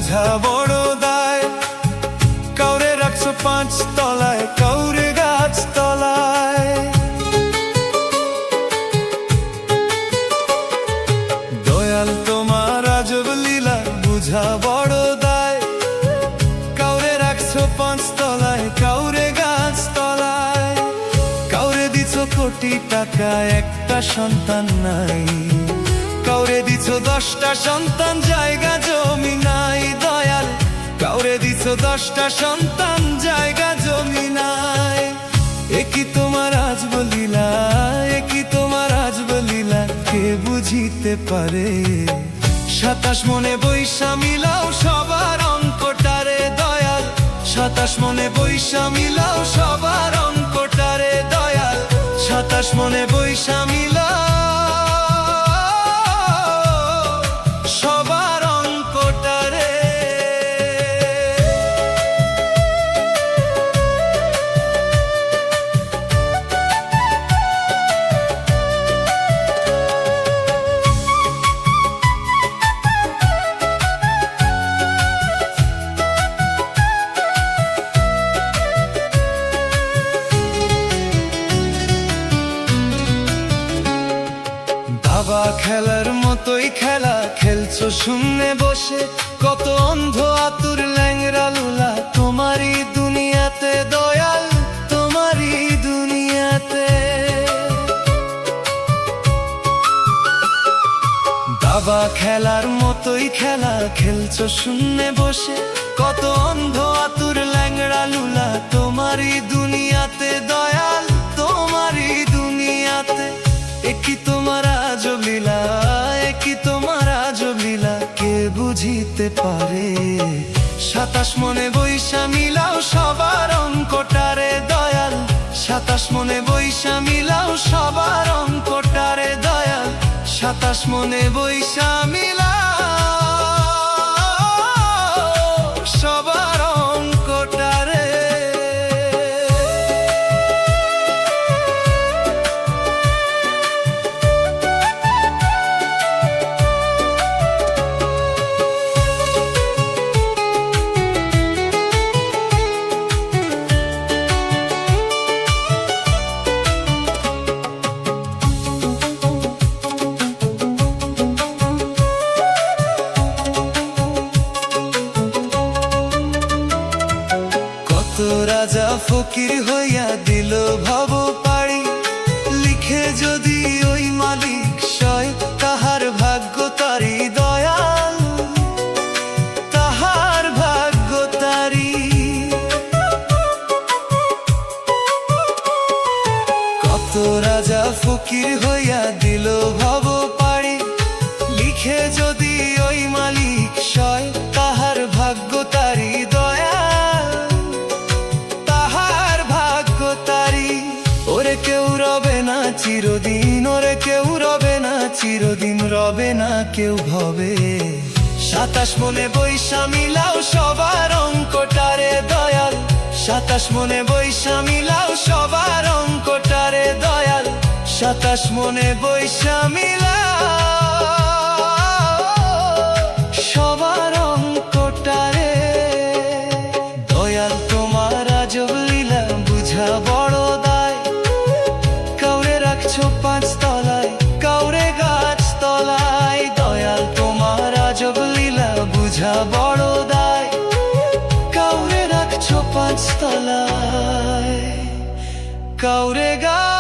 বুঝা বড় দায়। কাউরে রাখছো 5 তলায়, কাউরে গাছ তলায়। দয়াল তোমার আজব লীলা বুঝা বড় দায়। কাউরে রাখছো 5 তলায়, কাউরে গাছ তলায়। কাউরে দিছো কোটি টাকা, একটা সন্তান নাই। কাউরে দিছো 10টা সন্তান, জায়গা জমি নাই। দয়াল কাউরে দিছো 10টা সন্তান, জায়গা জমি নাই। একই তোমার আজব লীলা, একই তোমার আজব লীলা, কে বুঝিতে পারে? 27 মনে বৈশা মিলাও সবার অঙ্কটারে দয়াল। 27 মনে বৈশা মিলাও সবার অঙ্কটারে দয়াল। 27 মনে বৈশা মিলাও সবার অঙ্কটারে। দাবা খেলার মতোই খেলা খেলছো শূন্যে বসে। কত অন্ধ আতুর ল্যাংরা লুলা তোমারই দুনিয়াতে দয়াল, তোমারই দুনিয়াতে। দাবা খেলার মতোই খেলা খেলছো শূন্যে বসে। কত অন্ধ আতুর ল্যাংরা লুলা তোমারই দুনিয়াতে দয়াল, তোমারই দুনিয়াতে। একই তোমার আজব লীলা, একই তোমার আজব লীলা, কে বুঝিতে পারে? 27 মনে বৈশা মিলাও সবার অঙ্কটারে দয়াল। 27 মনে বৈশা মিলাও সবার অঙ্কটারে দয়াল। 27 মনে বৈশা মিলাও সবার অঙ্কটারে। রাজা ফকির হইয়া দিল ভব পাড়ি। লিখে যদি ওই মালিক সয়, তাহার ভাগ্য তারি দয়াল, তাহার ভাগ্য তারি। কত রাজা ফকির হইয়া দিল ভব পাড়ি। লিখে যদি ওই মালিক সয়, তাহার ভাগ্য তারি দয়াল, তাহার ভাগ্য তারি। ওরে কেউ রবে না চিরদিন, ওরে কেউ রবে না চিরদিন, রবে না কেউ ভবে। 27 মনে বৈশা মিলাও সবার অঙ্কটারে দয়াল। 27 মনে বৈশা মিলাও সবার অঙ্কটারে দয়াল। 27 মনে বৈশা মিলাও সবার অঙ্কটারে দয়াল। তোমার আজব লীলা বুঝা বড় দায়। কাউরে রাখছো 5 তলায়, কাউরে গাছ তলায়। দয়াল তোমার আজব লীলা বুঝা বড় দায়। কাউরে রাখছো 5 তলায়, কাউরে গাছ